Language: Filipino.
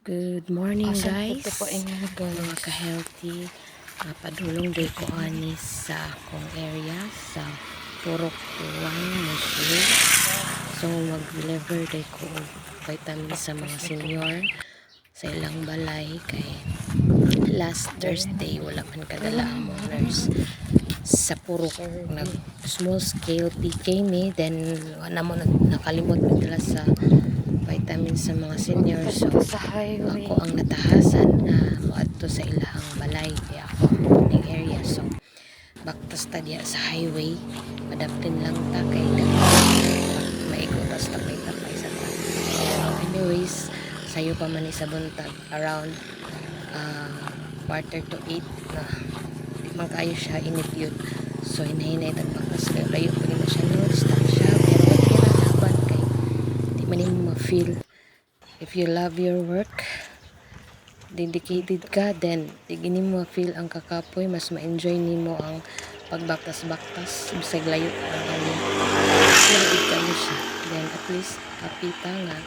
Good morning guys, po mga ka-healthy. Padulong day ko ani sa akong area sa Purok 1 Muslim. So mag-deliver day ko vitamin sa mga senior sa ilang balay kay last Thursday wala man kadala ang mga nurse sa Purok. Nag small scale PK ni, then wala mo nakalimot nila sa vitamin sa mga senior. So ako ang natahasan na moadto sa ilahang balay kaya ako ang puning area. So baktas ta diya sa highway, madaptin lang ta kay maigo tas tapay-tapay sa ta. Anyways, sayo pa man sa buntag around 7:45 na di man kayo siya init yun. So hinahinay tag baktas layo ko na siya, no stop siya pero kaya laban kay di man mo ma-feel. If you love your work, dedicated ka, then tiginin mo feel ang kakapoy, mas ma-enjoy nimo ang pagbaktas-baktas bisag layo ka lang kami. Pero ikaw siya, then at least happy ta nga